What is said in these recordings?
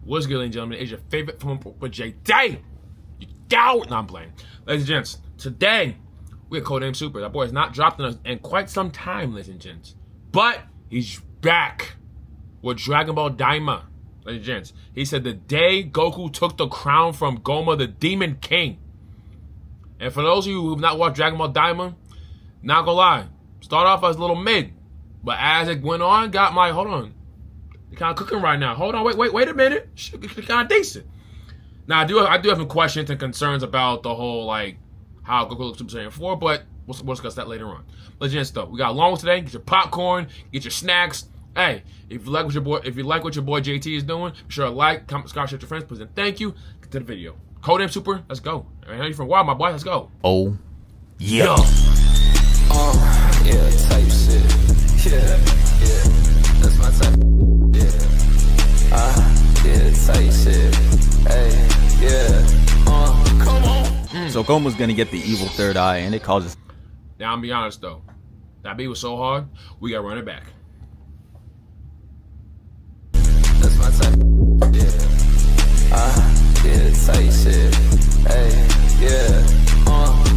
What's good, ladies and gentlemen? It's your favorite from JT. You coward. No, I'm playing. Ladies and gents, today we got Codename Super. That boy has not dropped in quite some time, ladies and gents. But he's back with Dragon Ball Daima, ladies and gents. He said the day Goku took the crown from GOMAH the Demon King. And for those of you who have not watched Dragon Ball Daima, not gonna lie, start off as a little mid. But as it went on, got my, hold on. You're kind of cooking right now. Hold on, wait a minute. Shit, kind of decent. Now, I do have some questions and concerns about the whole, like, how Goku looks Super Saiyan 4, but we'll discuss that later on. Legit stuff. We got a long one today. Get your popcorn, get your snacks. Hey, if you like what your boy JT is doing, be sure to like, comment, subscribe, share with your friends, please, and thank you. Get to the video. Codename Super, let's go. I know you from Wild, my boy. Let's go. Oh, yeah. Yeah, type shit. Yeah, that's my type. Yeah, type shit. Hey, yeah, come on. So Goma's gonna get the evil third eye, and it causes. Now, I'm be honest though, that beat was so hard, we gotta run it back. That's my type. Yeah, type shit. Hey, yeah,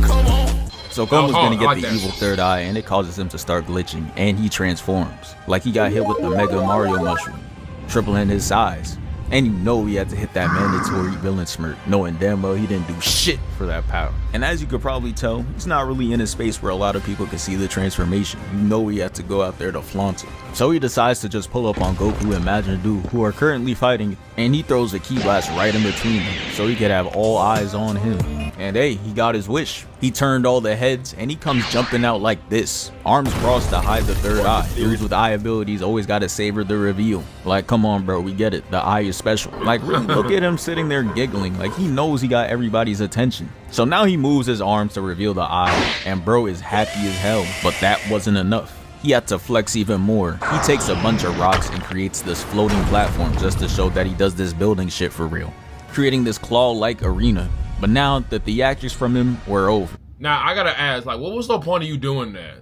come on. So Goma's gonna get the evil third eye, and it causes him to start glitching, and he transforms. Like he got hit with the Mega Mario Mushroom, tripling his size. And you know he had to hit that mandatory villain smirk, knowing damn well he didn't do shit for that power. And as you could probably tell, he's not really in a space where a lot of people can see the transformation. You know he had to go out there to flaunt it. So he decides to just pull up on Goku and Majin Buu, who are currently fighting, and he throws a ki blast right in between them, so he could have all eyes on him. And hey, he got his wish. He turned all the heads, and he comes jumping out like this, arms crossed to hide the third eye. Dudes with eye abilities always gotta savor the reveal. Like, come on bro, we get it, the eye is special. Like, really look at him sitting there giggling, like he knows he got everybody's attention. So now he moves his arms to reveal the eye, and bro is happy as hell. But that wasn't enough. He had to flex even more. He takes a bunch of rocks and creates this floating platform just to show that he does this building shit for real, creating this claw-like arena. But now that the actors from him were over. Now, I gotta ask, like, what was the point of you doing that?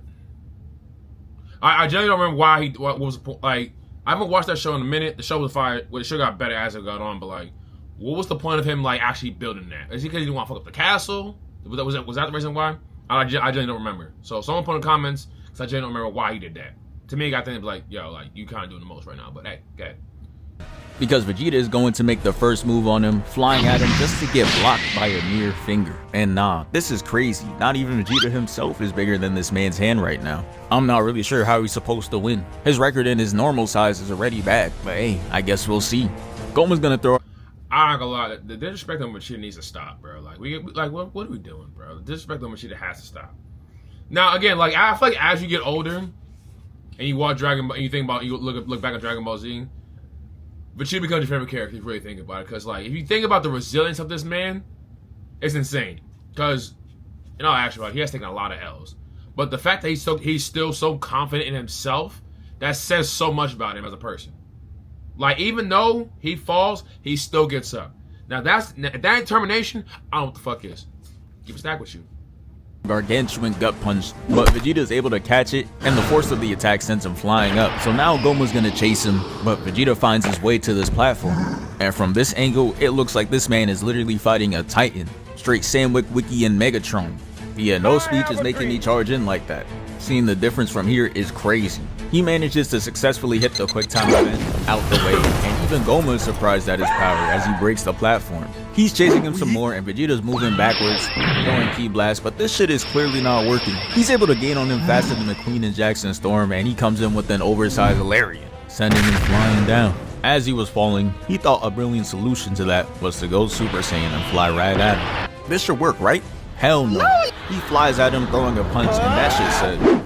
I generally don't remember why what was the point, like, I haven't watched that show in a minute. The show was fire. Well, the show got better as it got on, but, like, what was the point of him, like, actually building that? Is he because he didn't want to fuck up the castle? Was that the reason why? I generally don't remember. So, someone put in the comments, because I generally don't remember why he did that. To me, I think it was like, yo, like, you kind of doing the most right now, but hey, go ahead. Because Vegeta is going to make the first move on him, flying at him just to get blocked by a mere finger. And nah, this is crazy. Not even Vegeta himself is bigger than this man's hand right now. I'm not really sure how he's supposed to win. His record in his normal size is already bad, but hey, I guess we'll see. Goma's gonna throw. I'm not gonna lie, the disrespect on Vegeta needs to stop, bro. Like, what are we doing, bro? The disrespect on Vegeta has to stop. Now, again, like, I feel like as you get older, and you watch Dragon Ball, and you think about, you look back at Dragon Ball Z, Vegeta becomes your favorite character if you really think about it. Because, like, if you think about the resilience of this man, it's insane. Because, in all actuality, he has taken a lot of L's. But the fact that he's still so confident in himself, that says so much about him as a person. Like, even though he falls, he still gets up. Now, that determination, I don't know what the fuck is. Keep a stack with you. Gargantuan gut punch, but Vegeta is able to catch it, and the force of the attack sends him flying up. So now Goma's gonna chase him, but Vegeta finds his way to this platform. And from this angle, it looks like this man is literally fighting a Titan. Straight Sandwich, Wiki, and Megatron. Yeah, no speech is making me charge in like that. Seeing the difference from here is crazy. He manages to successfully hit the quick time event out the way, and even Goma is surprised at his power as he breaks the platform. He's chasing him some more, and Vegeta's moving backwards, throwing ki blast, but this shit is clearly not working. He's able to gain on him faster than the Queen and Jackson Storm, and he comes in with an oversized lariat, sending him flying down. As he was falling, he thought a brilliant solution to that was to go Super Saiyan and fly right at him. This should work, right? Hell no. He flies at him throwing a punch, and that shit said.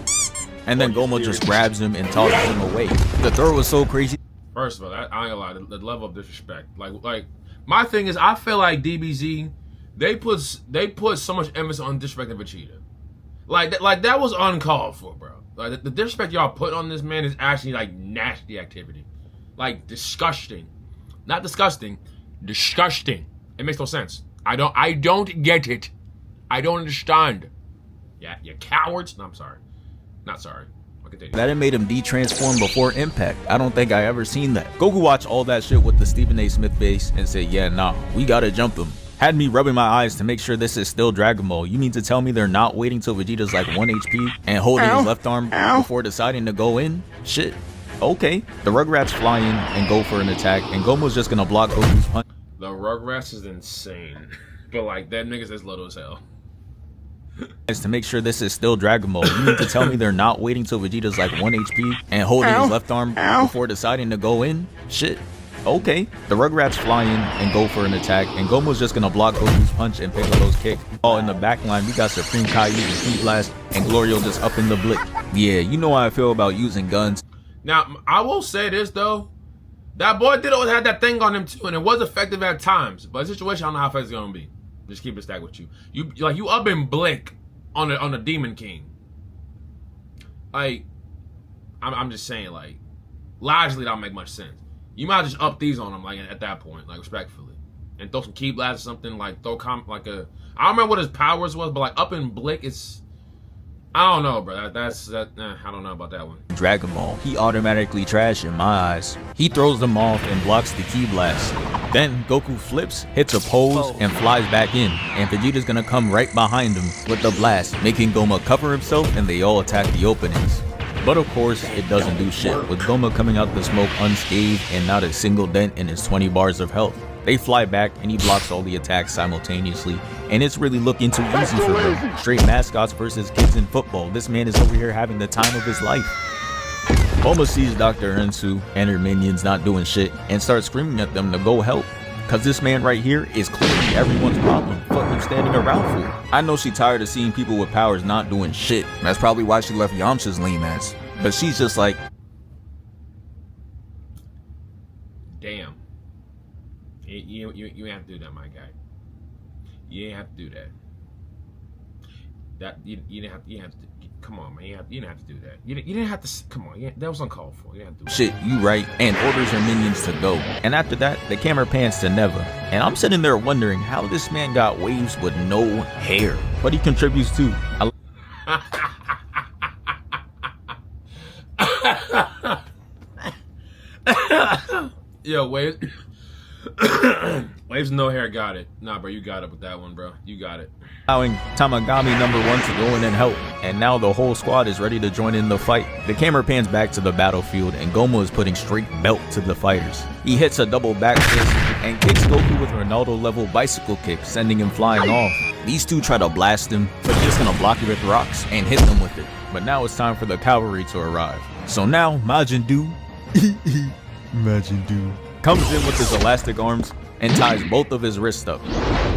And then Goma just grabs him and tosses him away. The throw was so crazy. First of all, I ain't gonna lie, the level of disrespect. Like my thing is, I feel like DBZ, they put so much emphasis on disrespecting Vegeta. Like that was uncalled for, bro. Like the disrespect y'all put on this man is actually like nasty activity. Like disgusting. Not disgusting, disgusting. It makes no sense. I don't get it. I don't understand. Yeah, you cowards. No, I'm sorry. Not sorry. continue. That it made him de-transform before impact. I don't think I ever seen that. Goku watched all that shit with the Stephen A. Smith face and said, yeah, nah, we gotta jump him. Had me rubbing my eyes to make sure this is still Dragon Ball. You mean to tell me they're not waiting till Vegeta's like 1 HP and holding his left arm before deciding to go in? Shit. Okay. The Rugrats fly in and go for an attack, and Goma's just gonna block Goku's punch. The Rugrats is insane. But like, that nigga's as little as hell. To make sure this is still Dragon Ball. You mean to tell me they're not waiting till Vegeta's like 1 HP and holding his left arm before deciding to go in? Shit. Okay. The Rugrats fly in and go for an attack, and Goma's just gonna block Goku's punch and Piccolo's kick. All in the back line, we got Supreme Kai using Heat Blast, and Glorio just up in the blick. Yeah, you know how I feel about using guns. Now, I will say this though. That boy did always have that thing on him too, and it was effective at times. But the situation, I don't know how effective it's gonna be. Just keep it stacked with you. You up in Blink on the Demon King. Like, I'm just saying, like, logically that don't make much sense. You might just up these on him, like, at that point, like, respectfully, and throw some Key Blast or something, like I don't remember what his powers was, but like up in Blink, it's, I don't know, bro. I don't know about that one. Dragon Ball, he automatically trash in my eyes. He throws them off and blocks the Ki Blast. Then Goku flips, hits a pose, and flies back in, and Vegeta's gonna come right behind him with the blast, making Goma cover himself, and they all attack the openings. But of course, it doesn't do shit, with Goma coming out the smoke unscathed and not a single dent in his 20 bars of health. They fly back, and he blocks all the attacks simultaneously, and it's really looking too easy for him. Straight mascots versus kids in football. This man is over here having the time of his life. Goma sees Dr. Ensu and her minions not doing shit, and starts screaming at them to go help. Cause this man right here is clearly everyone's problem. Fuck you standing around for. I know she tired of seeing people with powers not doing shit. That's probably why she left Yamcha's lame ass. But she's just like, damn. You ain't have to do that, my guy. You ain't have to do that. You didn't have to. Come on, man. You didn't have to do that. You didn't have to. Come on. That was uncalled for. You didn't have to do that. Shit, you right. And orders her minions to go. And after that, the camera pans to Neva. And I'm sitting there wondering how this man got waves with no hair. But he contributes too. Yo, Waves. Waves no hair got it. Nah, bro, you got it with that one, bro. You got it. Allowing Tamagami number 1 to go in and help, and now the whole squad is ready to join in the fight. The camera pans back to the battlefield, and Goma is putting straight belt to the fighters. He hits a double back fist and kicks Goku with a Ronaldo level bicycle kick, sending him flying off. These two try to blast him, but he's just gonna block it with rocks and hit them with it. But now it's time for the cavalry to arrive. So now Majin comes in with his elastic arms and ties both of his wrists up.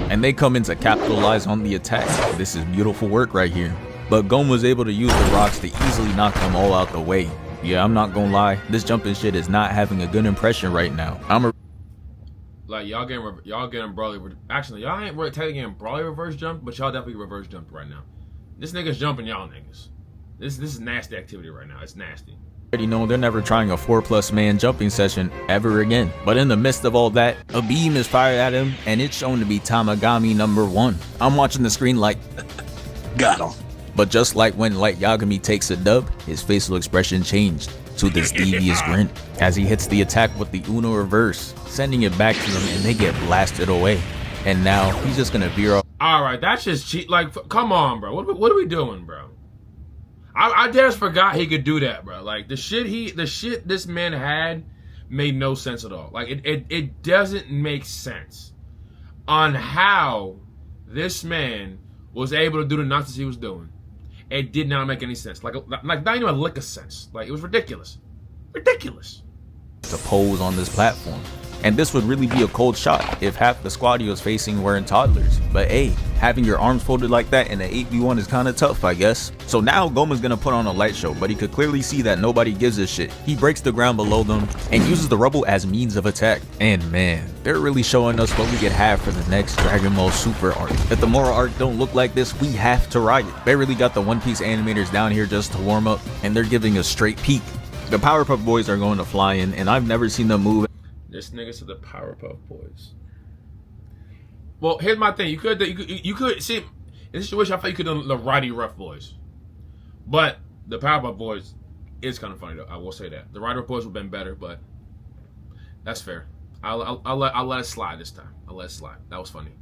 And they come in to capitalize on the attack. This is beautiful work right here. But Goma was able to use the rocks to easily knock them all out the way. Yeah, I'm not gonna lie, this jumping shit is not having a good impression right now. Like, y'all getting Broly. Actually, y'all ain't really technically getting Broly reverse jump, but y'all definitely reverse jumped right now. This nigga's jumping y'all niggas. This is nasty activity right now. It's nasty. Already know they're never trying a 4+ man jumping session ever again. But in the midst of all that, a beam is fired at him, and it's shown to be Tamagami number 1. I'm watching the screen like, got him. But just like when Light Yagami takes a dub, his facial expression changed to this devious grin as he hits the attack with the Uno reverse, sending it back to them, and they get blasted away. And now he's just gonna veer off. All right, that's just cheap. Like, come on, bro. What are we doing, bro? I just forgot he could do that, bro. Like, the shit this man had made no sense at all. Like, it doesn't make sense on how this man was able to do the nonsense he was doing. It did not make any sense. Like not even a lick of sense. Like, it was ridiculous. Ridiculous. To pose on this platform. And this would really be a cold shot if half the squad he was facing weren't toddlers. But hey, having your arms folded like that in an 8v1 is kinda tough, I guess. So now Goma's gonna put on a light show, but he could clearly see that nobody gives a shit. He breaks the ground below them and uses the rubble as means of attack. And man, they're really showing us what we could have for the next Dragon Ball Super arc. If the Mora arc don't look like this, we have to riot. They really got the One Piece animators down here just to warm up, and they're giving a straight peek. The Powerpuff Boys are going to fly in, and I've never seen them move. This nigga to the Powerpuff Boys. Well, here's my thing. You could see in this situation. I thought you could do the Roddy Rough Boys, but the Powerpuff Boys It's kind of funny though. I will say that the writer reports would have been better, but that's fair. I'll let it slide this time. I'll let it slide. That was funny.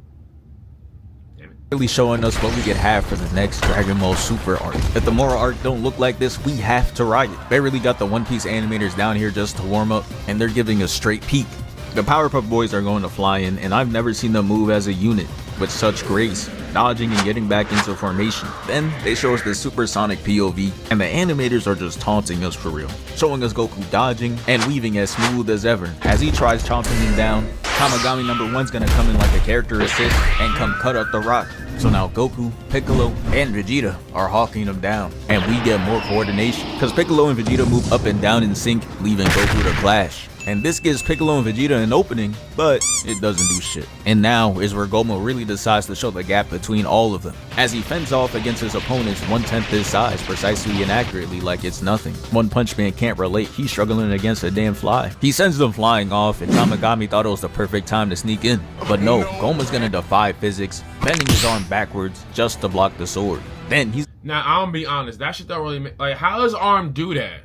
Damn it. Really showing us what we could have for the next Dragon Ball Super arc. If the Moro arc don't look like this, we have to ride it. They really got the One Piece animators down here just to warm up, and they're giving a straight peek. The Powerpuff Boys are going to fly in, and I've never seen them move as a unit with such grace, dodging and getting back into formation. Then they show us the supersonic POV, and the animators are just taunting us for real, showing us Goku dodging and weaving as smooth as ever. As he tries chomping him down, Tamagami number 1's gonna come in like a character assist and come cut up the rock. So now Goku, Piccolo, and Vegeta are hawking him down, and we get more coordination because Piccolo and Vegeta move up and down in sync, leaving Goku to clash. And this gives Piccolo and Vegeta an opening, but it doesn't do shit. And now is where GOMAH really decides to show the gap between all of them, as he fends off against his opponents 1/10 his size, precisely and accurately like it's nothing. One Punch Man can't relate, he's struggling against a damn fly. He sends them flying off, and Tamagami thought it was the perfect time to sneak in. But no, GOMAH's gonna defy physics, bending his arm backwards just to block the sword. Then he's... Now, I'm gonna be honest, that shit don't really make... Like, how does Arm do that?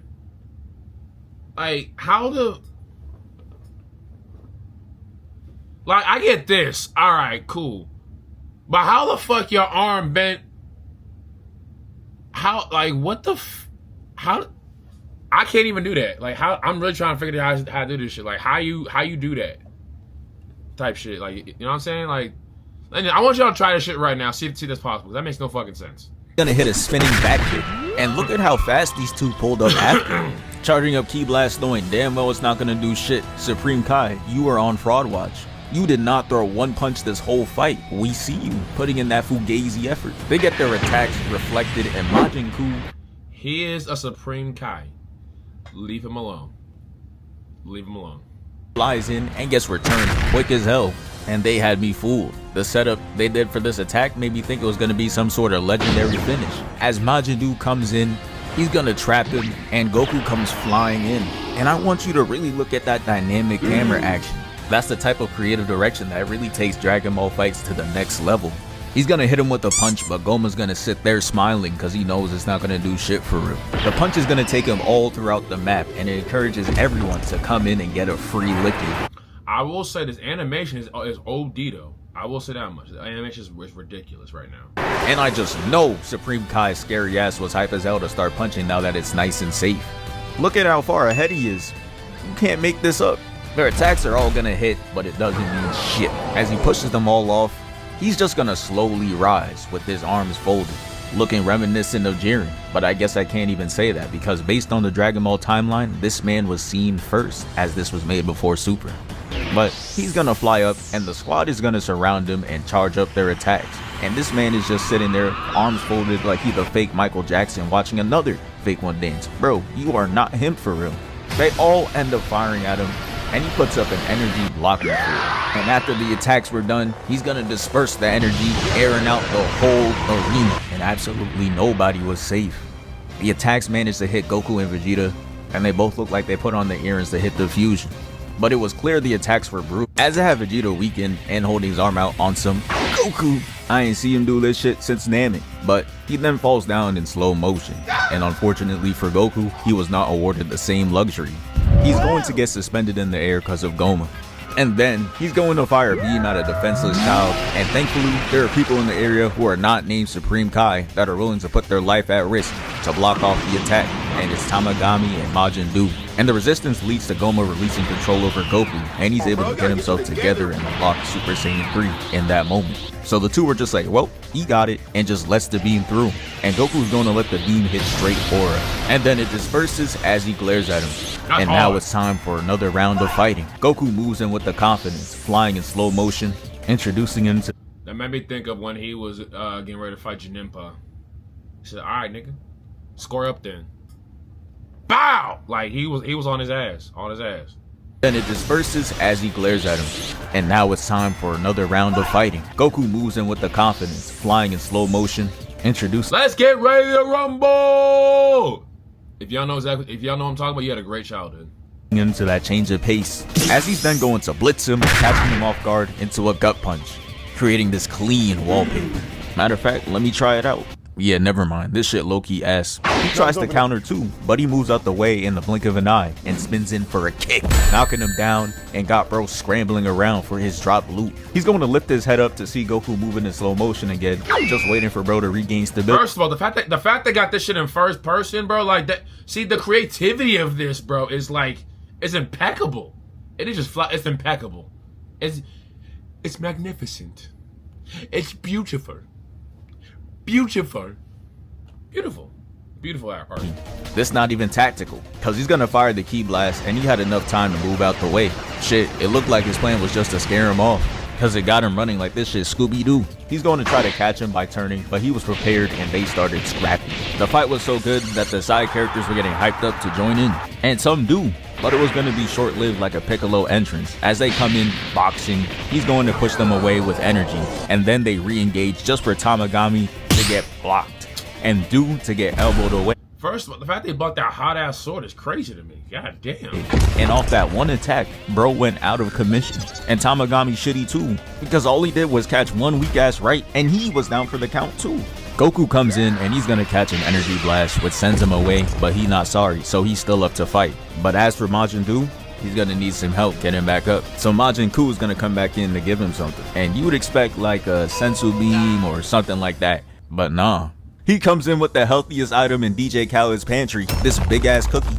Like, how the... Like, I get this. Alright, cool. But how the fuck your arm bent? How, like, what the how? I can't even do that. Like, how? I'm really trying to figure out how to do this shit. Like, how you do that? Type shit. Like, you know what I'm saying? Like, I want y'all to try this shit right now. See if that's possible. That makes no fucking sense. Gonna hit a spinning back kick. And look at how fast these two pulled up after. Charging up Ki Blast, knowing damn well it's not gonna do shit. Supreme Kai, you are on fraud watch. You did not throw one punch this whole fight. We see you putting in that fugazi effort. They get their attacks reflected, and Majin Buu... He is a Supreme Kai. Leave him alone. Leave him alone. Flies in and gets returned quick as hell. And they had me fooled. The setup they did for this attack made me think it was going to be some sort of legendary finish. As Majin Buu comes in, he's going to trap him, and Goku comes flying in. And I want you to really look at that dynamic camera action. That's the type of creative direction that really takes Dragon Ball fights to the next level. He's gonna hit him with a punch, but GOMAH's gonna sit there smiling because he knows it's not gonna do shit for real. The punch is gonna take him all throughout the map, and it encourages everyone to come in and get a free licking. I will say this animation is OD though. I will say that much. The animation is ridiculous right now. And I just know Supreme Kai's scary ass was hype as hell to start punching now that it's nice and safe. Look at how far ahead he is. You can't make this up. Their attacks are all gonna hit, but it doesn't mean shit. As he pushes them all off, he's just gonna slowly rise with his arms folded, looking reminiscent of Jiren. But I guess I can't even say that because based on the Dragon Ball timeline, this man was seen first, as this was made before Super. But he's gonna fly up, and the squad is gonna surround him and charge up their attacks. And this man is just sitting there, arms folded like he's a fake Michael Jackson watching another fake one dance. Bro, you are not him for real. They all end up firing at him, and he puts up an energy blocking field. And after the attacks were done, he's gonna disperse the energy, airing out the whole arena, and absolutely nobody was safe. The attacks managed to hit Goku and Vegeta, and they both look like they put on the earrings to hit the fusion. But it was clear the attacks were brutal, as I have Vegeta weakened and holding his arm out on some Goku. I ain't seen him do this shit since Namek, but he then falls down in slow motion. And unfortunately for Goku, he was not awarded the same luxury. He's going to get suspended in the air because of GOMAH. And then he's going to fire a beam at a defenseless child, and thankfully there are people in the area who are not named Supreme Kai that are willing to put their life at risk to block off the attack, and it's Tamagami and Majin Buu. And the resistance leads to GOMAH releasing control over Goku, and he's able to get himself together and unlock Super Saiyan 3 in that moment. So the two were just like, well, he got it, and just lets the beam through. And Goku's going to let the beam hit straight for him. And then it disperses as he glares at him. And now it's time for another round of fighting. Goku moves in with the confidence, flying in slow motion, introducing him to... That made me think of when he was getting ready to fight Janempa. He said, alright, nigga, score up then. Bow! Like, he was on his ass, Then it disperses as he glares at him. And now it's time for another round of fighting. Goku moves in with the confidence, flying in slow motion, introducing... Let's get ready to rumble! If y'all know what I'm talking about, you had a great childhood. Into that change of pace, as he's then going to blitz him, catching him off guard into a gut punch, creating this clean wallpaper. Matter of fact, let me try it out. Yeah, never mind. This shit low-key ass. He tries to counter too, but he moves out the way in the blink of an eye and spins in for a kick, knocking him down and got bro scrambling around for his drop loot. He's going to lift his head up to see Goku moving in slow motion again, just waiting for bro to regain stability. First of all, the fact they got this shit in first person, bro, like that. See, the creativity of this, bro, is like, it's impeccable. It is just it's impeccable. It's magnificent. It's beautiful. Beautiful art. This not even tactical, cause he's gonna fire the ki blast and he had enough time to move out the way. Shit, it looked like his plan was just to scare him off, cause it got him running like this shit Scooby-Doo. He's going to try to catch him by turning, but he was prepared and they started scrapping. The fight was so good that the side characters were getting hyped up to join in, and some do. But it was going to be short-lived like a Piccolo entrance. As they come in boxing, he's going to push them away with energy, and then they re-engage just for Tamagami to get blocked and Do to get elbowed away. First of all, the fact they bought that hot-ass sword is crazy to me. God damn. And off that one attack, bro went out of commission. And Tamagami shitty too, because all he did was catch one weak-ass right, and he was down for the count too. Goku comes in and he's gonna catch an energy blast, which sends him away, but he's not sorry, so he's still up to fight. But as for Majin Buu, he's gonna need some help getting back up. So Majin Buu is gonna come back in to give him something. And you would expect like a Sensu Beam or something like that, but nah. He comes in with the healthiest item in DJ Khaled's pantry, this big ass cookie.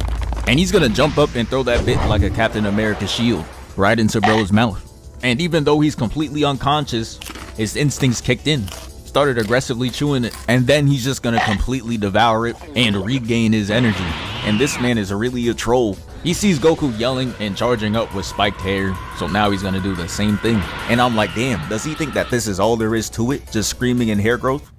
And he's gonna jump up and throw that bit like a Captain America shield right into bro's mouth. And even though he's completely unconscious, his instincts kicked in. Started aggressively chewing it, and then he's just gonna completely devour it and regain his energy. And this man is really a troll. He sees Goku yelling and charging up with spiked hair, so now he's gonna do the same thing. And I'm like, damn, does he think that this is all there is to it? Just screaming and hair growth?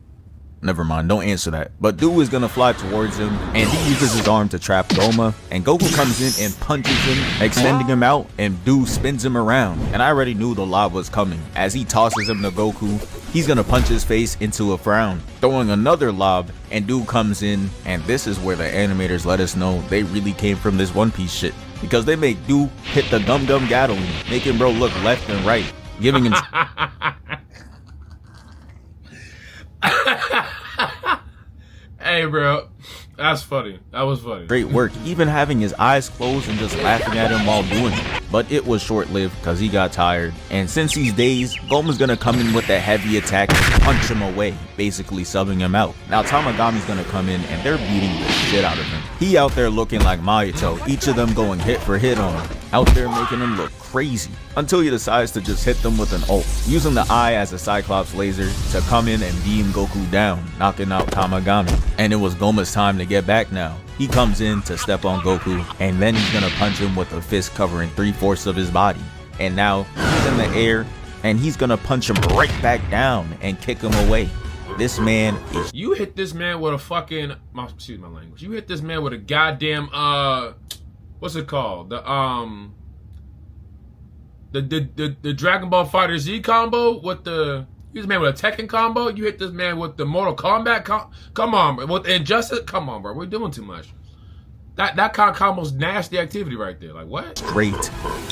Never mind, don't answer that. But Do is gonna fly towards him, and he uses his arm to trap GOMAH, and Goku comes in and punches him, extending him out, and Do spins him around. And I already knew the lob was coming. As he tosses him to Goku, he's gonna punch his face into a frown, throwing another lob, and Do comes in, and this is where the animators let us know they really came from this One Piece shit, because they make Do hit the Gum Gum Gatling, making bro look left and right, giving him Hey, bro, that's funny. That was funny. Great work, even having his eyes closed and just laughing at him while doing it. But it was short-lived because he got tired. And since he's dazed, Goma's gonna come in with that heavy attack and punch him away, basically subbing him out. Now Tamagami's gonna come in and they're beating the shit out of him. He out there looking like Mayuto, each of them going hit for hit on him. Out there making him look crazy, until he decides to just hit them with an ult, using the eye as a Cyclops laser to come in and beam Goku down, knocking out Tamagami. And it was Goma's time to get back now. He comes in to step on Goku, and then he's gonna punch him with a fist covering 3/4 of his body. And now he's in the air, and he's gonna punch him right back down and kick him away. This man is— You hit this man with a fucking— excuse my language. You hit this man with a goddamn, what's it called? The Dragon Ball Fighter Z combo with the— you hit this man with a Tekken combo. You hit this man with the Mortal Kombat come on, bro. With Injustice, come on, bro. We're doing too much. That kind of combo's nasty activity right there. Like what? Great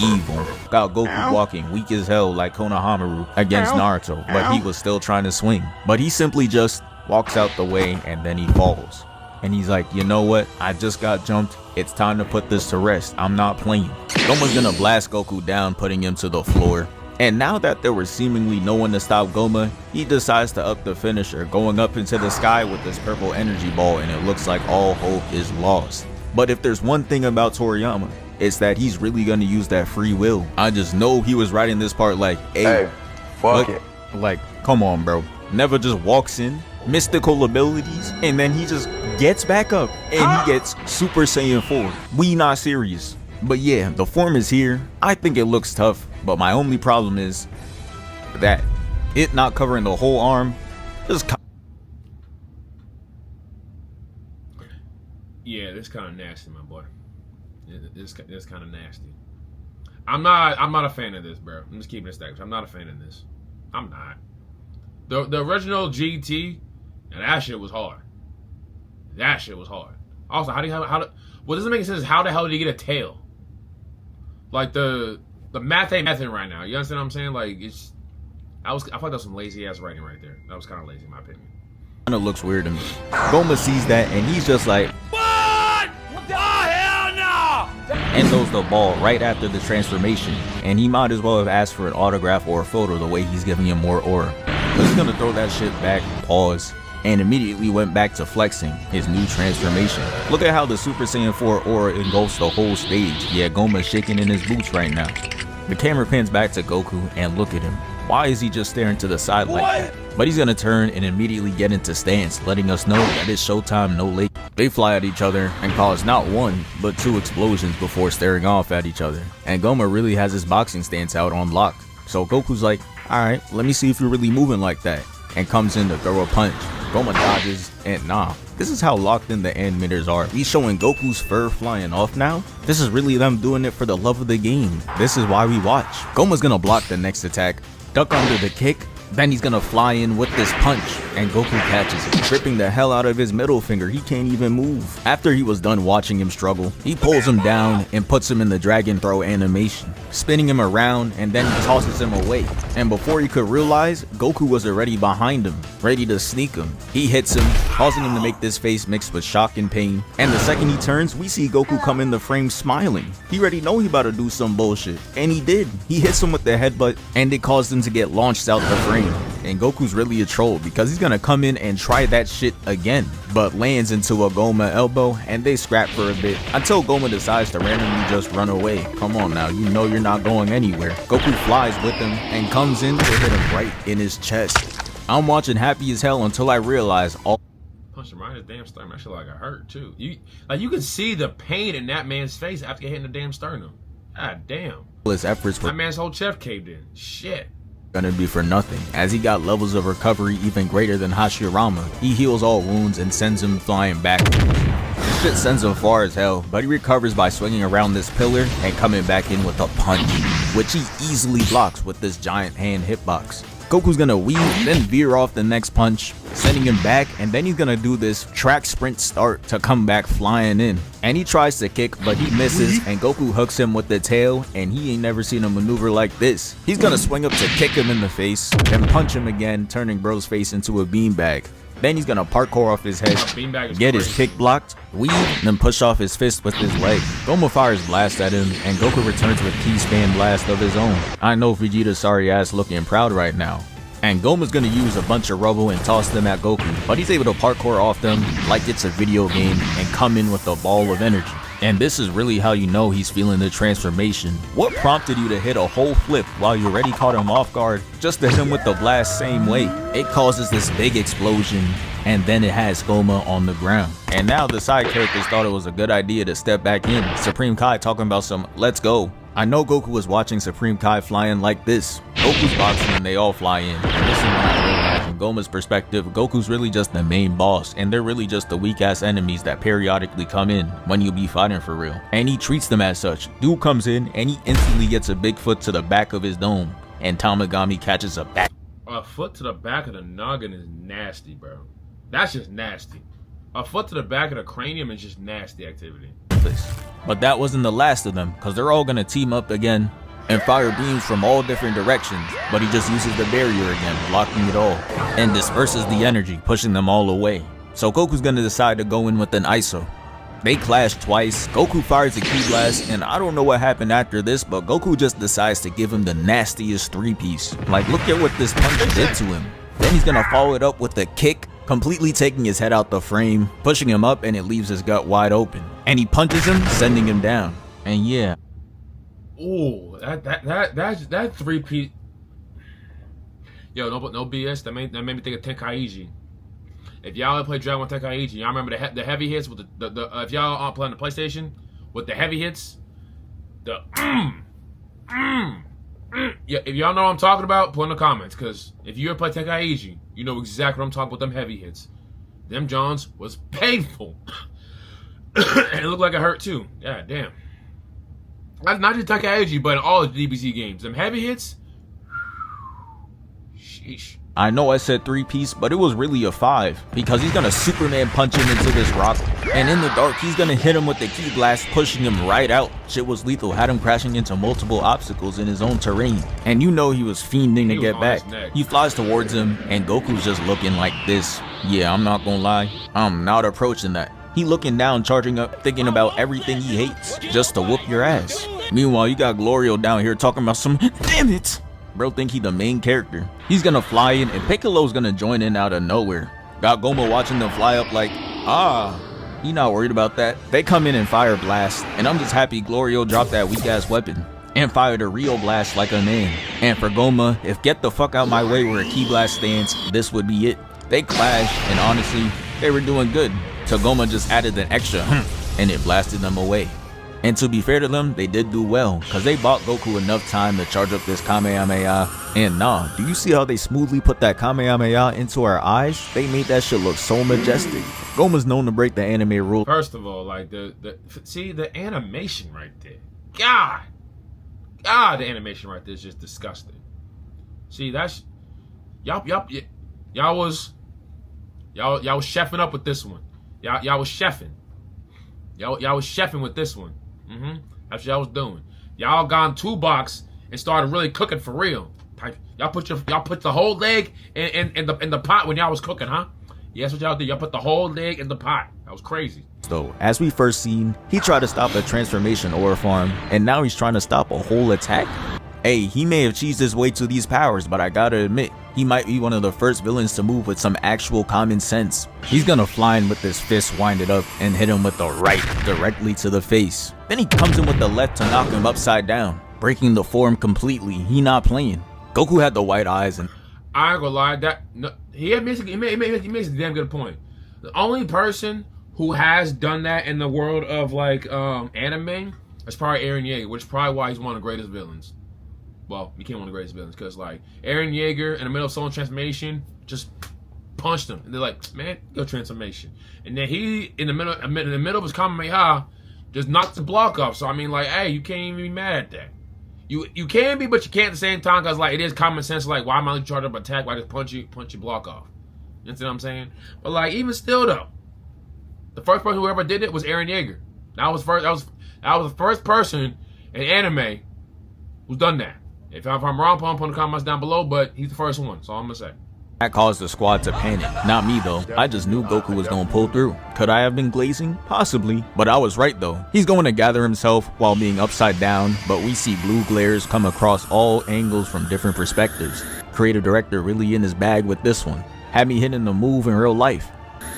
evil. Got Goku walking weak as hell like Konohamaru against Naruto, but he was still trying to swing. But he simply just walks out the way and then he falls. And he's like, you know what? I just got jumped. It's time to put this to rest. I'm not playing. Goma's gonna blast Goku down, putting him to the floor. And now that there was seemingly no one to stop Gomah, he decides to up the finisher, going up into the sky with this purple energy ball, and it looks like all hope is lost. But if there's one thing about Toriyama, it's that he's really gonna use that free will. I just know he was writing this part like, hey, fuck it. Like, come on, bro. Never just walks in, mystical abilities, and then he just gets back up and he gets Super Saiyan 4. We not serious. But yeah, the form is here. I think it looks tough, but my only problem is that it not covering the whole arm just— yeah, this kind of nasty, my boy. This kind of nasty. I'm not a fan of this, bro. I'm just keeping it stacked. I'm not a fan of this. I'm not. The original GT, and that shit was hard. That shit was hard. Also, what doesn't make sense is how the hell did he get a tail? Like the math ain't mathing right now. You understand what I'm saying? Like I feel like that was some lazy ass writing right there. That was kind of lazy in my opinion. kinda looks weird to me. Goma sees that and he's just like, What? The hell no! and throws the ball right after the transformation. And he might as well have asked for an autograph or a photo the way he's giving him more aura. But he's gonna throw that shit back, pause, and immediately went back to flexing his new transformation. Look at how the Super Saiyan 4 aura engulfs the whole stage. Yeah, Goma's shaking in his boots right now. The camera pans back to Goku and look at him. Why is he just staring to the side like that? But he's gonna turn and immediately get into stance, letting us know that it's showtime, no late. They fly at each other and cause not one, but 2 explosions before staring off at each other. And Goma really has his boxing stance out on lock. So Goku's like, alright, let me see if you're really moving like that. And comes in to throw a punch. Goma dodges, and nah. This is how locked in the animators are. He's showing Goku's fur flying off now. This is really them doing it for the love of the game. This is why we watch. Goma's gonna block the next attack, duck under the kick, then he's gonna fly in with this punch, and Goku catches it, ripping the hell out of his middle finger. He can't even move. After he was done watching him struggle, he pulls him down and puts him in the dragon throw animation, spinning him around, and then he tosses him away. And before he could realize, Goku was already behind him, ready to sneak him. He hits him, causing him to make this face mixed with shock and pain. And the second he turns, we see Goku come in the frame smiling. He already know he about to do some bullshit, and he did. He hits him with the headbutt, and it caused him to get launched out the frame. And Goku's really a troll because he's gonna come in and try that shit again, but lands into a Goma elbow and they scrap for a bit until Goma decides to randomly just run away. Come on now, you know you're not going anywhere. Goku flies with him and comes in to hit him right in his chest. I'm watching happy as hell until I realize all Punch him right in his damn sternum. That shit like it hurt too. You can see the pain in that man's face after hitting the damn sternum. God damn. his efforts were That man's whole chest caved in. Shit. gonna be for nothing, as he got levels of recovery even greater than Hashirama. He heals all wounds and sends him flying back. This shit sends him far as hell, but he recovers by swinging around this pillar and coming back in with a punch, which he easily blocks with this giant hand hitbox. Goku's gonna weave, then veer off the next punch, sending him back, and then he's gonna do this track sprint start to come back flying in. And he tries to kick, but he misses, and Goku hooks him with the tail, and he ain't never seen a maneuver like this. He's gonna swing up to kick him in the face, then punch him again, turning bro's face into a beanbag. Then he's gonna parkour off his head, get his kick blocked, weave, then push off his fist with his leg. Goma fires blast at him, and Goku returns with key span blast of his own. I know Vegeta's sorry ass looking proud right now. And Goma's gonna use a bunch of rubble and toss them at Goku, but he's able to parkour off them like it's a video game and come in with a ball of energy. And this is really how you know he's feeling the transformation. What prompted you to hit a whole flip while you already caught him off guard just to hit him with the blast same way? It causes this big explosion, and then it has Goma on the ground. And now the side characters thought it was a good idea to step back in. Supreme Kai talking about some let's go. I know Goku was watching Supreme Kai flying like this. Goku's boxing and they all fly in. And this is when I realized from Goma's perspective, Goku's really just the main boss, and they're really just the weak ass enemies that periodically come in when you'll be fighting for real. And he treats them as such. Dude comes in and he instantly gets a big foot to the back of his dome, and Tamagami catches a back. A foot to the back of the noggin is nasty, bro. That's just nasty. A foot to the back of the cranium is just nasty activity. But that wasn't the last of them, because they're all gonna team up again and fire beams from all different directions, but he just uses the barrier again, blocking it all, and disperses the energy, pushing them all away. So Goku's gonna decide to go in with an ISO. They clash twice, Goku fires a ki blast, and I don't know what happened after this, but Goku just decides to give him the nastiest 3-piece. Like, look at what this punch did to him. Then he's gonna follow it up with a kick, completely taking his head out the frame, pushing him up, and it leaves his gut wide open. And he punches him, sending him down. And yeah. Ooh, that 3-piece. Yo, no BS. That made me think of Tenkaichi. If y'all ever play Dragon Ball Tenkaichi, y'all remember the heavy hits with the if y'all are playing the PlayStation with the heavy hits, yeah, if y'all know what I'm talking about, put in the comments, because if you ever play Tenkaichi, you know exactly what I'm talking about. Them heavy hits, them Johns was painful, and it looked like it hurt too. Yeah, damn. Not just Tenkaichi, but in all the DBZ games, them heavy hits. Sheesh. I know I said 3-piece, but it was really a 5, because he's gonna Superman punch him into this rock, and in the dark he's gonna hit him with the ki blast, pushing him right out. Shit was lethal, had him crashing into multiple obstacles in his own terrain, and you know he was fiending to get back. He flies towards him, and Goku's just looking like this. Yeah, I'm not gonna lie, I'm not approaching that. He looking down, charging up, thinking about everything he hates, just to whoop your ass. Meanwhile, you got Glorio down here talking about some, damn it! Bro think he the main character. He's gonna fly in and Piccolo's gonna join in out of nowhere. Got GOMAH watching them fly up like, he not worried about that. They come in and fire blast, and I'm just happy Glorio dropped that weak ass weapon and fired a real blast like a man. And for GOMAH, if get the fuck out my way where a key blast stands, this would be it. They clashed, and honestly, they were doing good. So GOMAH just added an extra and it blasted them away. And to be fair to them, they did do well, cause they bought Goku enough time to charge up this Kamehameha. And nah, do you see how they smoothly put that Kamehameha into our eyes? They made that shit look so majestic. GOMAH's known to break the anime rule. First of all, like see the animation right there. God, the animation right there is just disgusting. See, that's y'all was chefing up with this one. Y'all was chefing. Y'all was chefing with this one. That's what y'all was doing. Y'all gone 2 box and started really cooking for real. Y'all put the whole leg in the pot when y'all was cooking, huh? Yeah, that's what y'all did. Y'all put the whole leg in the pot. That was crazy. So, as we first seen, he tried to stop a transformation ore farm, and now he's trying to stop a whole attack. Hey, he may have cheesed his way to these powers, but I gotta admit, he might be one of the first villains to move with some actual common sense. He's gonna fly in with his fist winded up and hit him with the right directly to the face. Then he comes in with the left to knock him upside down, breaking the form completely. He not playing. Goku had the white eyes and I ain't gonna lie, he makes a damn good point. The only person who has done that in the world of like anime is probably Eren Yeager, which is probably why he's one of the greatest villains. Well, he became one of the greatest villains because like Eren Yeager in the middle of someone's transformation just punched him, and they're like, "Man, your transformation." And then he in the middle of his Kamehameha just knocked the block off. So I mean, like, hey, you can't even be mad at that. You can be, but you can't at the same time because like it is common sense. Like, why am I charged up attack? Why just punch your block off? You know what I'm saying? But like, even still though, the first person who ever did it was Eren Yeager. That was the first person in anime who's done that. If I'm wrong, put in the comments down below, but he's the first one, that's all I'm gonna say. That caused the squad to panic. Not me though, I just knew Goku was gonna pull through. Could I have been glazing? Possibly, but I was right though. He's going to gather himself while being upside down, but we see blue glares come across all angles from different perspectives. Creative director really in his bag with this one. Had me hitting the move in real life.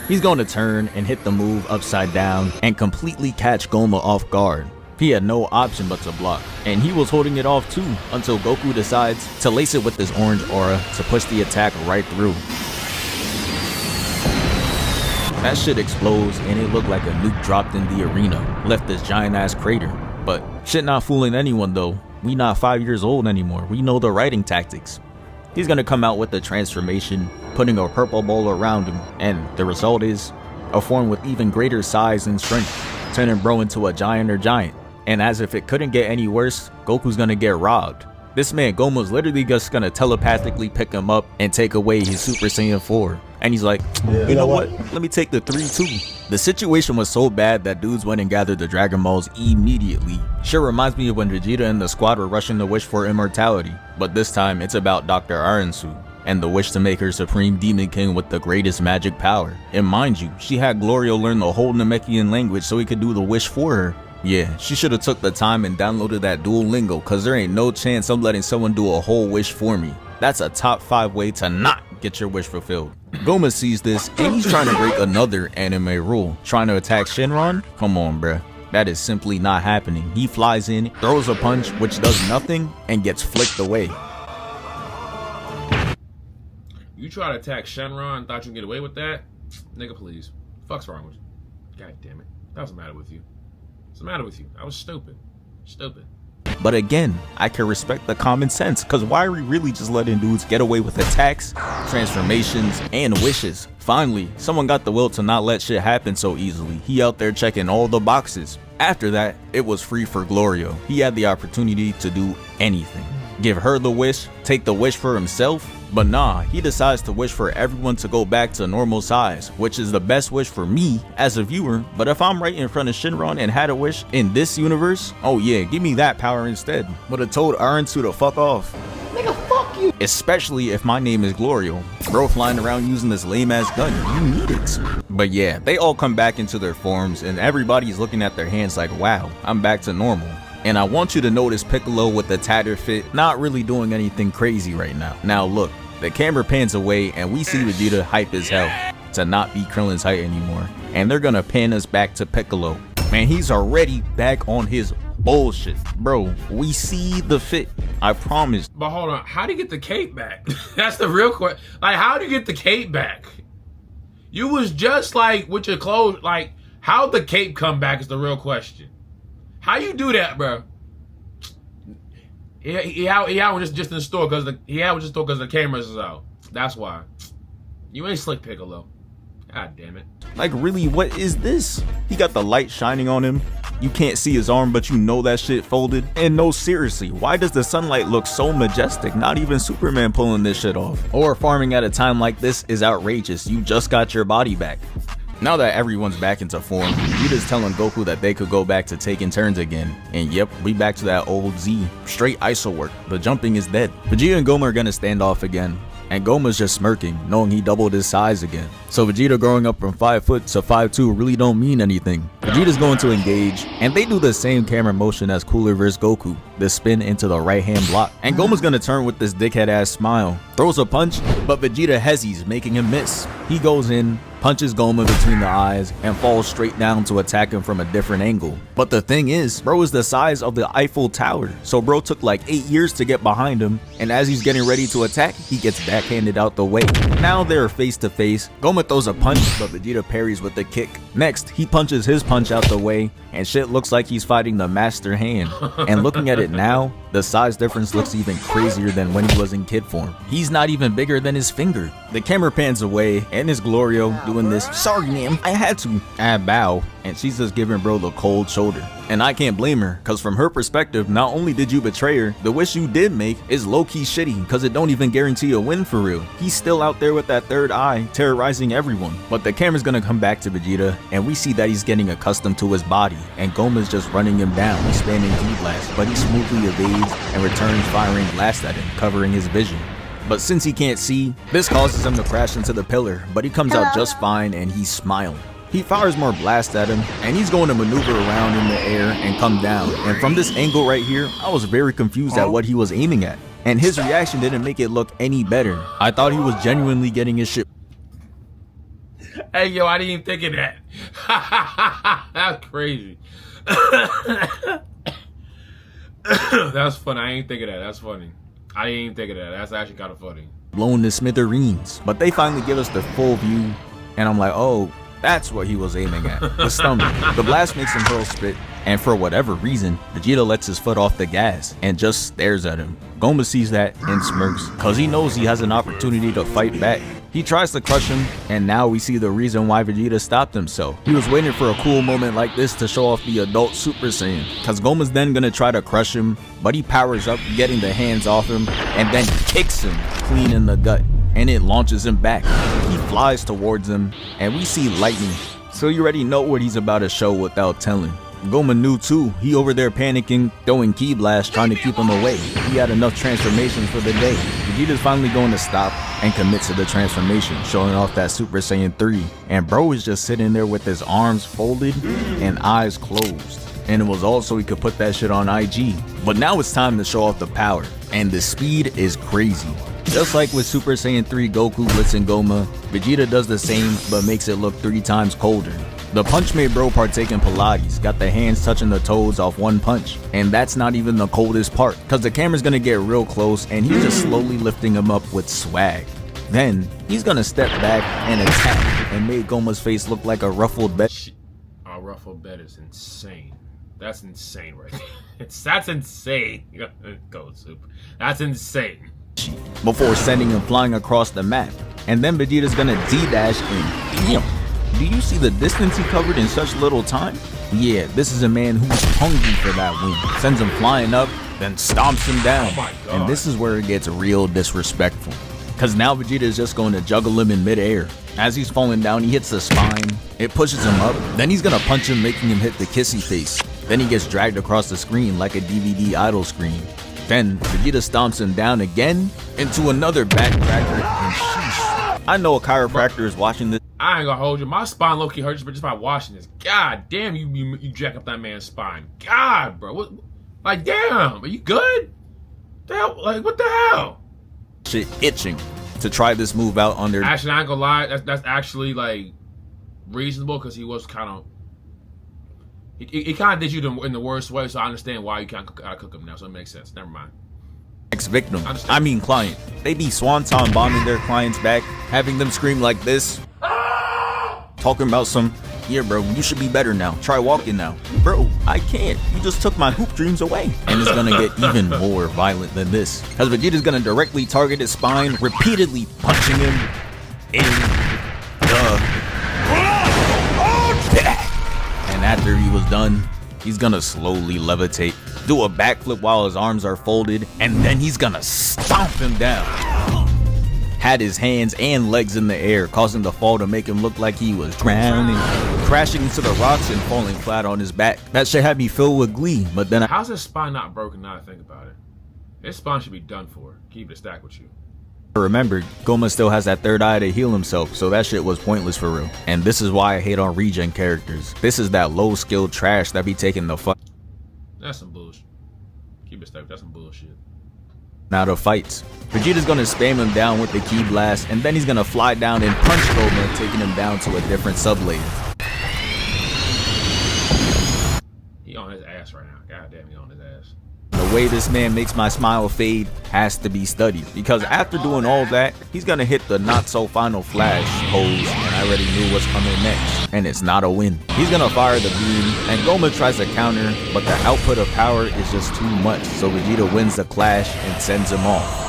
He's going to turn and hit the move upside down and completely catch GOMAH off guard. He had no option but to block, and he was holding it off too until Goku decides to lace it with his orange aura to push the attack right through. That shit explodes and it looked like a nuke dropped in the arena, left this giant ass crater. But shit not fooling anyone though, we not 5 years old anymore, we know the writing tactics. He's gonna come out with the transformation, putting a purple ball around him, and the result is a form with even greater size and strength, turning bro into a giant. And as if it couldn't get any worse, Goku's gonna get robbed. This man GOMAH's literally just gonna telepathically pick him up and take away his Super Saiyan 4. And he's like, you know what? Let me take the 3 too. The situation was so bad that dudes went and gathered the Dragon Balls immediately. Sure reminds me of when Vegeta and the squad were rushing the wish for immortality. But this time it's about Dr. Aransu and the wish to make her Supreme Demon King with the greatest magic power. And mind you, she had Glorio learn the whole Namekian language so he could do the wish for her. Yeah, she should have took the time and downloaded that Duolingo, cause there ain't no chance I'm letting someone do a whole wish for me. That's a top 5 way to not get your wish fulfilled. GOMAH sees this and he's trying to break another anime rule. Trying to attack Shenron? Come on bruh. That is simply not happening. He flies in, throws a punch which does nothing, and gets flicked away. You try to attack Shenron and thought you could get away with that? Nigga, please. Fuck's wrong with you? God damn it. What's the matter with you? What's the matter with you? I was stupid. Stupid. But again, I can respect the common sense, cause why are we really just letting dudes get away with attacks, transformations, and wishes? Finally, someone got the will to not let shit happen so easily. He out there checking all the boxes. After that, it was free for Glorio. He had the opportunity to do anything. Give her the wish, take the wish for himself, but nah, he decides to wish for everyone to go back to normal size, which is the best wish for me as a viewer. But if I'm right in front of Shenron and had a wish in this universe, oh yeah, give me that power instead. But I told Aransu to fuck off. Nigga, fuck fuck you. Especially if my name is Glorio. Bro flying around using this lame ass gun, you need it. But yeah, they all come back into their forms and everybody's looking at their hands like, wow, I'm back to normal. And I want you to notice Piccolo with the tattered fit, not really doing anything crazy right now. Now look, the camera pans away and we see Vegeta hype as hell to not be Krillin's height anymore. And they're gonna pan us back to Piccolo. Man, he's already back on his bullshit. Bro, we see the fit, I promise. But hold on, how do you get the cape back? That's the real question. Like, how do you get the cape back? You was just like with your clothes, like, how'd the cape come back is the real question. How you do that, bro? He out just in the store because the cameras is out. That's why. You ain't slick, Piccolo. God damn it. Like, really, what is this? He got the light shining on him. You can't see his arm, but you know that shit folded. And no, seriously, why does the sunlight look so majestic? Not even Superman pulling this shit off. Or farming at a time like this is outrageous. You just got your body back. Now that everyone's back into form, Vegeta's telling Goku that they could go back to taking turns again. And yep, we back to that old Z. Straight ISO work. The jumping is dead. Vegeta and Goma are gonna stand off again. And Goma's just smirking, knowing he doubled his size again. So Vegeta growing up from 5 foot to 5'2" really don't mean anything. Vegeta's going to engage, and they do the same camera motion as Cooler vs Goku, the spin into the right hand block. And Goma's gonna turn with this dickhead ass smile, throws a punch, but Vegeta hezzies, making him miss. He goes in, punches Goma between the eyes, and falls straight down to attack him from a different angle. But the thing is, bro is the size of the Eiffel Tower, so bro took like 8 years to get behind him, and as he's getting ready to attack, he gets backhanded out the way. Now they're face to face. Goma throws a punch, but Vegeta parries with a kick. Next, he punches his punch out the way, and shit looks like he's fighting the master hand. And looking at it now, the size difference looks even crazier than when he was in kid form. He's not even bigger than his finger. The camera pans away, and it's Glorio doing this, sorry ma'am, I had to, bow, and she's just giving bro the cold shoulder. And I can't blame her, cause from her perspective, not only did you betray her, the wish you did make is low-key shitty, cause it don't even guarantee a win for real. He's still out there with that third eye, terrorizing everyone. But the camera's gonna come back to Vegeta, and we see that he's getting accustomed to his body, and Goma's just running him down, spamming D-Blast, but he smoothly evades and returns firing blast at him, covering his vision. But since he can't see, this causes him to crash into the pillar, but he comes out just fine and he's smiling. He fires more blast at him, and he's going to maneuver around in the air and come down. And from this angle right here, I was very confused at what he was aiming at. And his reaction didn't make it look any better. I thought he was genuinely getting his shit. Hey, yo, I didn't even think of that. That's crazy. That's funny. I ain't think of that. That's funny. I didn't even think of that. That's actually kind of funny. Blown to smithereens. But they finally give us the full view, and I'm like, oh, that's what he was aiming at, the stomach. The blast makes him hurl spit, and for whatever reason, Vegeta lets his foot off the gas and just stares at him. Goma sees that and smirks, cause he knows he has an opportunity to fight back. He tries to crush him, and now we see the reason why Vegeta stopped himself. He was waiting for a cool moment like this to show off the adult Super Saiyan, cause Goma's then gonna try to crush him, but he powers up, getting the hands off him, and then kicks him clean in the gut, and it launches him back. He flies towards him, and we see lightning, so you already know what he's about to show without telling. Goma knew too, he over there panicking, throwing ki blast, trying to keep him away. He had enough transformations for the day. Vegeta's finally going to stop and commit to the transformation, showing off that Super Saiyan 3. And bro is just sitting there with his arms folded and eyes closed. And it was all so he could put that shit on IG. But now it's time to show off the power, and the speed is crazy. Just like with Super Saiyan 3 Goku blitzing Goma, Vegeta does the same but makes it look 3 times colder. The punch made bro partake in Pilates, got the hands touching the toes off one punch. And that's not even the coldest part, cause the camera's gonna get real close and he's just slowly lifting him up with swag. Then, he's gonna step back and attack and make Goma's face look like a ruffled bed. A ruffled bed is insane. That's insane right there. That's insane. Go Super. That's insane. Before sending him flying across the map. And then Vegeta's gonna D-dash in. Do you see the distance he covered in such little time? Yeah, this is a man who's hungry for that win. Sends him flying up, then stomps him down. Oh my God. And this is where it gets real disrespectful. Cause now Vegeta is just going to juggle him in midair. As he's falling down, he hits the spine. It pushes him up. Then he's gonna punch him, making him hit the kissy face. Then he gets dragged across the screen like a DVD idle screen. Then Vegeta stomps him down again into another backcracker, and sheesh. I know a chiropractor is watching this. I ain't gonna hold you. My spine low-key hurts just by watching this. God damn, you jack up that man's spine. God, bro. What, like, damn, are you good? The hell, like, what the hell? Shit itching to try this move out on their. Actually, I ain't gonna lie. That's actually, like, reasonable because he was kind of. He kind of did you in the worst way, so I understand why you can't cook him now. So it makes sense. Never mind. Next victim, I mean client. They be swanton bombing their clients back, having them scream like this. Talking about some, yeah bro, you should be better now. Try walking now. Bro, I can't. You just took my hoop dreams away. And it's gonna get even more violent than this. Because Vegeta's gonna directly target his spine, repeatedly punching him in the back. And after he was done, he's gonna slowly levitate, do a backflip while his arms are folded, and then he's gonna stomp him down. Had his hands and legs in the air, causing the fall to make him look like he was drowning, crashing into the rocks and falling flat on his back. That shit had me filled with glee, but then how's his spine not broken now I think about it? His spine should be done for. Keep it stacked with you. Remember, GOMAH still has that third eye to heal himself, so that shit was pointless for real. And this is why I hate on regen characters. This is that low skilled trash that be taking the fuck. That's some bullshit. Keep it stacked. That's some bullshit. Out of fights. Vegeta's gonna spam him down with the ki blast, and then he's gonna fly down and punch GOMAH, taking him down to a different sub-layer. He on his ass right now. God damn, he on his ass. The way this man makes my smile fade has to be studied, because after doing all that, he's gonna hit the not so final flash pose, and I already knew what's coming next, and it's not a win. He's gonna fire the beam, and GOMAH tries to counter, but the output of power is just too much, so Vegeta wins the clash and sends him off.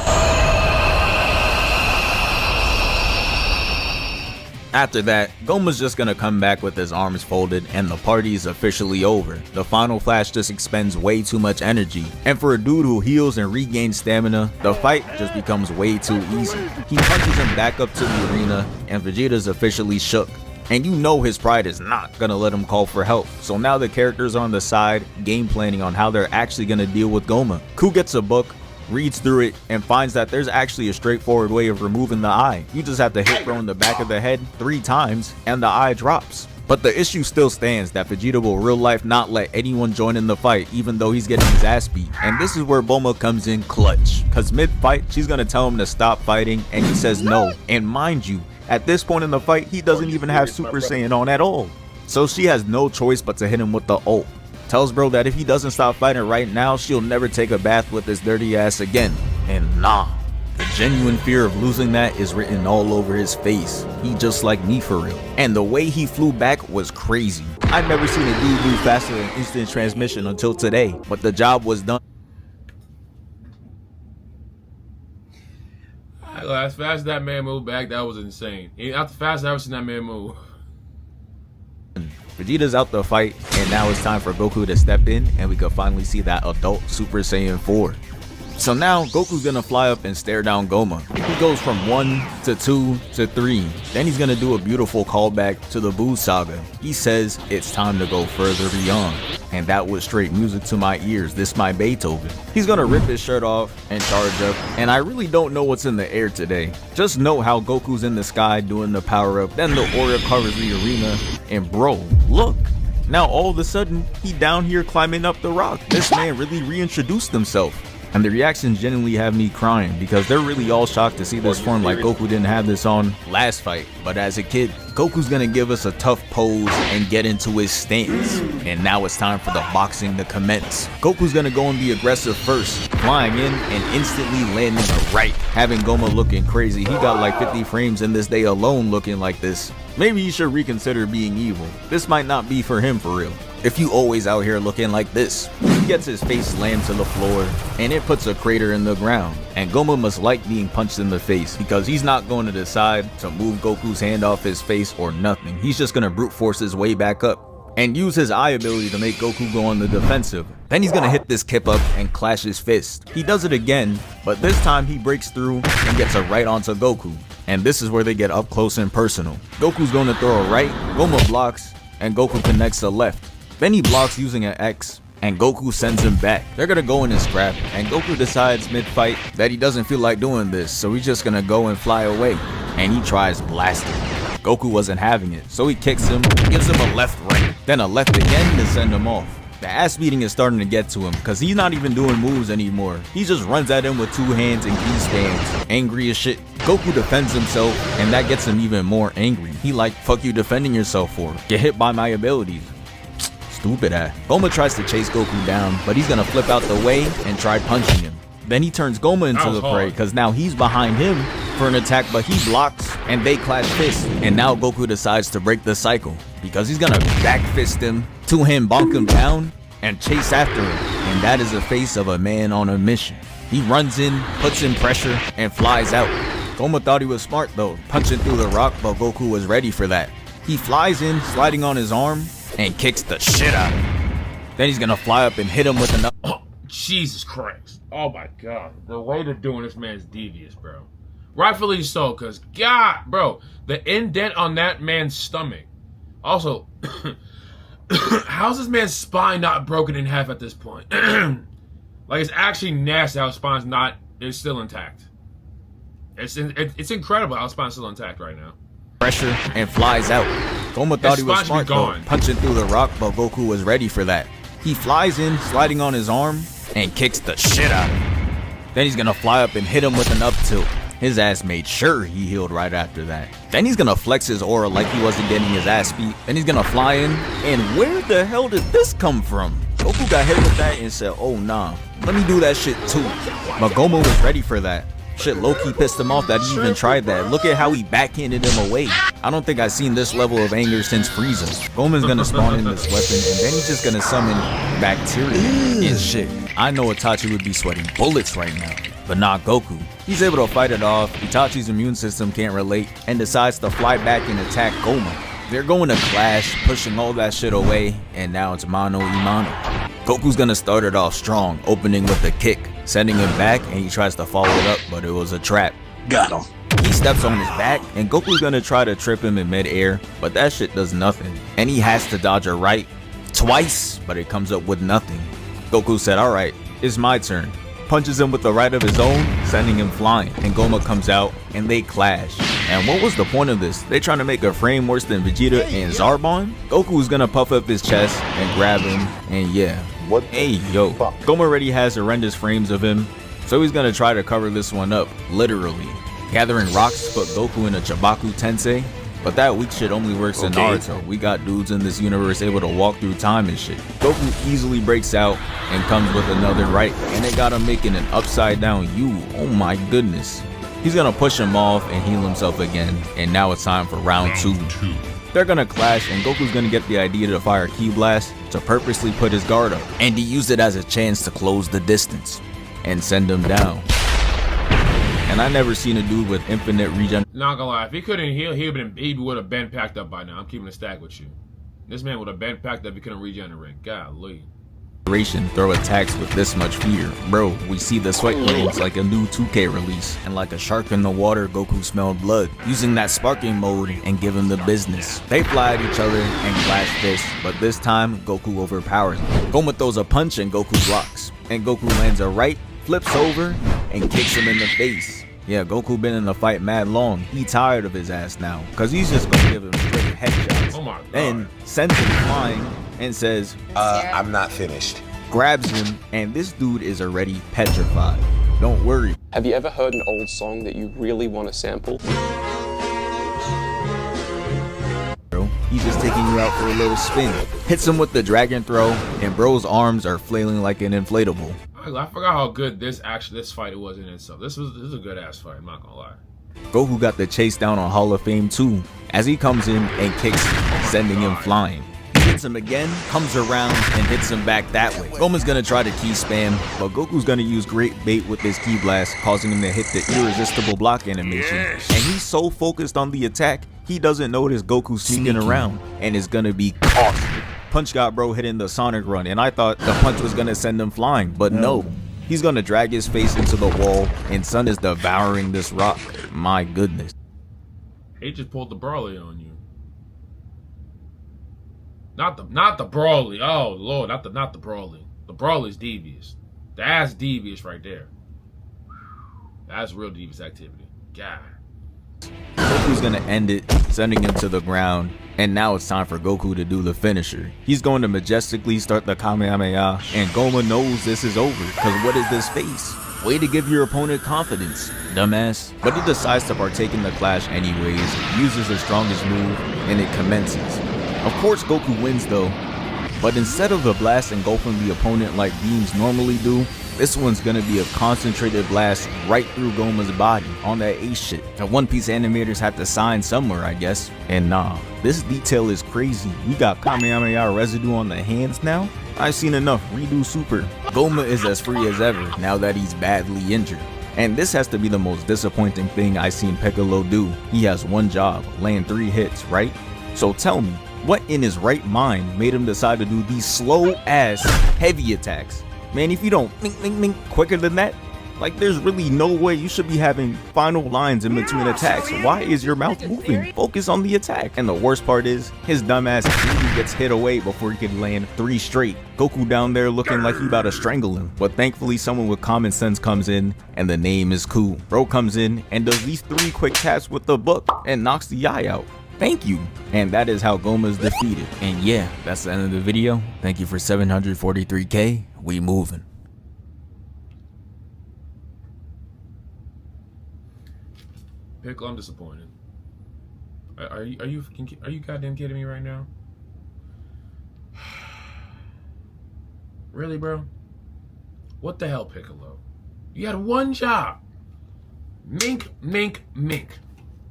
After that, GOMAH's just gonna come back with his arms folded and the party is officially over. The final flash just expends way too much energy, and for a dude who heals and regains stamina, the fight just becomes way too easy. He punches him back up to the arena and Vegeta's officially shook. And you know his pride is not gonna let him call for help. So now the characters are on the side, game planning on how they're actually gonna deal with GOMAH. Ku gets a book, reads through it, and finds that there's actually a straightforward way of removing the eye. You just have to hit bro in the back of the head 3 times and the eye drops. But the issue still stands that Vegeta will real life not let anyone join in the fight even though he's getting his ass beat. And this is where Bulma comes in clutch. Cause mid fight she's gonna tell him to stop fighting and he says no. And mind you, at this point in the fight he doesn't even have Super Saiyan on at all. So she has no choice but to hit him with the ult. Tells bro that if he doesn't stop fighting right now, she'll never take a bath with his dirty ass again. And nah, the genuine fear of losing that is written all over his face. He just like me for real. And the way he flew back was crazy. I've never seen a dude move faster than instant transmission until today, but the job was done. As fast as that man moved back, that was insane. Not the fastest I've ever seen that man move. Vegeta's out the fight, and now it's time for Goku to step in, and we can finally see that adult Super Saiyan 4. So now Goku's gonna fly up and stare down GOMAH. He goes from 1 to 2 to 3. Then he's gonna do a beautiful callback to the Buu saga. He says it's time to go further beyond. And that was straight music to my ears. This my Beethoven. He's gonna rip his shirt off and charge up. And I really don't know what's in the air today. Just know how Goku's in the sky doing the power up. Then the aura covers the arena. And bro, look. Now all of a sudden, he down here climbing up the rock. This man really reintroduced himself. And the reactions genuinely have me crying because they're really all shocked to see this form like Goku didn't have this on last fight. But as a kid, Goku's gonna give us a tough pose and get into his stance. And now it's time for the boxing to commence. Goku's gonna go and be aggressive first, flying in and instantly landing a right, having GOMAH looking crazy. He got like 50 frames in this day alone looking like this. Maybe he should reconsider being evil. This might not be for him for real. If you always out here looking like this. He gets his face slammed to the floor and it puts a crater in the ground. And GOMAH must like being punched in the face because he's not going to decide to move Goku's hand off his face or nothing. He's just going to brute force his way back up and use his eye ability to make Goku go on the defensive. Then he's going to hit this kip up and clash his fist. He does it again, but this time he breaks through and gets a right onto Goku. And this is where they get up close and personal. Goku's going to throw a right, GOMAH blocks, and Goku connects a left. Then he blocks using an X, and Goku sends him back. They're gonna go in and scrap, and Goku decides mid-fight that he doesn't feel like doing this, so he's just gonna go and fly away, and he tries blasting. Goku wasn't having it, so he kicks him, gives him a left right, then a left again to send him off. The ass beating is starting to get to him because he's not even doing moves anymore. He just runs at him with 2 hands and key spams. Angry as shit. Goku defends himself, and that gets him even more angry. He like, fuck you defending yourself for? Get hit by my abilities. Stupid ass. Goma tries to chase Goku down, but he's gonna flip out the way and try punching him. Then he turns Goma into the prey because now he's behind him for an attack, but he blocks and they clash fists. And now Goku decides to break the cycle because he's gonna back fist him, 2-hand bonk him down, and chase after him. And that is the face of a man on a mission. He runs in, puts in pressure, and flies out. Goma thought he was smart though, punching through the rock, but Goku was ready for that. He flies in, sliding on his arm, and kicks the shit out of him. Then he's gonna fly up and hit him with another. Oh, Jesus Christ. Oh my God. The way they're doing this man's devious, bro. Rightfully so, because God, bro, the indent on that man's stomach. Also, how's this man's spine not broken in half at this point? Like, it's actually nasty how his spine's not, it's still intact. It's incredible how his spine's still intact right now. Pressure and flies out. Goma thought he was smart though, punching through the rock, but Goku was ready for that. He flies in, sliding on his arm, and kicks the shit out of him. Then he's gonna fly up and hit him with an up tilt. His ass made sure he healed right after that. Then he's gonna flex his aura like he wasn't getting his ass beat. Then he's gonna fly in, and where the hell did this come from? Goku got hit with that and said, oh nah, let me do that shit too. But Goma was ready for that. Shit low-key pissed him off that he even tried that. Look at how he backhanded him away. I don't think I've seen this level of anger since Frieza. Goma's gonna spawn in this weapon, and then he's just gonna summon bacteria and shit. I know Itachi would be sweating bullets right now, but not Goku. He's able to fight it off, Itachi's immune system can't relate, and decides to fly back and attack Goma. They're going to clash, pushing all that shit away, and now it's mano a mano. Goku's gonna start it off strong, opening with a kick, sending him back, and he tries to follow it up, but it was a trap. Got him. He steps on his back, and Goku's gonna try to trip him in mid-air, but that shit does nothing. And he has to dodge a right twice, but it comes up with nothing. Goku said, alright, it's my turn. Punches him with the right of his own, sending him flying, and Goma comes out, and they clash. And what was the point of this? They trying to make a frame worse than Vegeta and Zarbon? Goku's gonna puff up his chest and grab him, and yeah. What? Hey, yo. Goma already has horrendous frames of him, so he's gonna try to cover this one up, literally. Gathering rocks to put Goku in a Chibaku Tensei, but that weak shit only works in Naruto. We got dudes in this universe able to walk through time and shit. Goku easily breaks out and comes with another right, and they got him making an upside down U. Oh my goodness. He's gonna push him off and heal himself again, and now it's time for round 2. They're gonna clash, and Goku's gonna get the idea to fire Ki Blast to purposely put his guard up, and he used it as a chance to close the distance and send him down. And I never seen a dude with infinite regen. Not gonna lie, if he couldn't heal, he would have been packed up by now. I'm keeping a stack with you. This man would have been packed up if he couldn't regenerate. Golly. Throw attacks with this much fear. Bro, we see the sweat glands like a new 2K release. And like a shark in the water, Goku smelled blood, using that sparking mode and give him the business. They fly at each other and clash fists, but this time, Goku overpowers him. Goma throws a punch and Goku blocks. And Goku lands a right, flips over, and kicks him in the face. Yeah, Goku been in the fight mad long. He tired of his ass now, cause he's just gonna give him straight headshots. Oh my God. Then sends him flying and says, I'm not finished. Grabs him, and this dude is already petrified. Don't worry. Have you ever heard an old song that you really want to sample? Bro, he's just taking you out for a little spin. Hits him with the dragon throw, and bro's arms are flailing like an inflatable. I forgot how good this fight was in itself. This is a good ass fight, I'm not gonna lie. Goku got the chase down on Hall of Fame too, as he comes in and kicks him, sending him flying. He hits him again, comes around, and hits him back that way. Goma's gonna try to ki spam, but Goku's gonna use great bait with his ki blast, causing him to hit the irresistible block animation. And he's so focused on the attack, he doesn't notice Goku sneaking around, and is gonna be caustic. Punch got bro hitting the Sonic run, and I thought the punch was gonna send him flying, but no. He's gonna drag his face into the wall, and Sun is devouring this rock. My goodness. He just pulled the Broly on you. Not the Broly. Oh Lord, not the Broly. The brawl is devious. That's devious right there. That's real devious activity. God. Goku's gonna end it, sending him to the ground, and now it's time for Goku to do the finisher. He's going to majestically start the Kamehameha, and Goma knows this is over, cause what is this face? Way to give your opponent confidence, dumbass. But he decides to partake in the clash anyways, uses his strongest move, and it commences. Of course Goku wins though, but instead of the blast engulfing the opponent like beams normally do, this one's gonna be a concentrated blast right through Goma's body on that ace shit. The One Piece animators had to sign somewhere, I guess. And nah, this detail is crazy. We got Kamehameha residue on the hands now? I've seen enough, redo super. Goma is as free as ever now that he's badly injured. And this has to be the most disappointing thing I've seen Piccolo do. He has one job, land 3 hits, right? So tell me, what in his right mind made him decide to do these slow ass heavy attacks? Man, if you don't think quicker than that, like there's really no way you should be having final lines in between attacks. Why is your mouth moving? Focus on the attack. And the worst part is, his dumbass really gets hit away before he can land 3 straight. Goku down there looking like he about to strangle him. But thankfully someone with common sense comes in, and the name is Ku. Bro comes in and does these 3 quick taps with the book and knocks the eye out. Thank you. And that is how Goma's defeated. And yeah, that's the end of the video. Thank you for 743K. We moving. Pickle, I'm disappointed. Are you goddamn kidding me right now? Really, bro? What the hell, Piccolo? You had one job. Mink, mink, mink.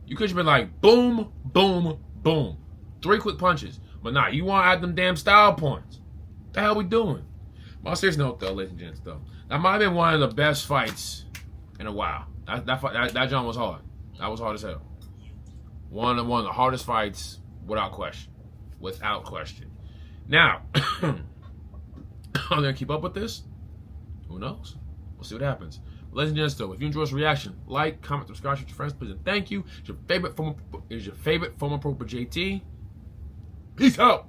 You could have been like, boom, boom, boom. 3 quick punches. But nah, you want to add them damn style points. What the hell we doing? But on a serious note, though, ladies and gents, though, that might have been one of the best fights in a while. That John was hard. That was hard as hell. One of the hardest fights, without question. Without question. Now, I'm gonna keep up with this. Who knows? We'll see what happens. Ladies and gents, though, if you enjoyed this reaction, like, comment, subscribe, share with your friends, please, and thank you. It's your favorite former pro JT. Peace out.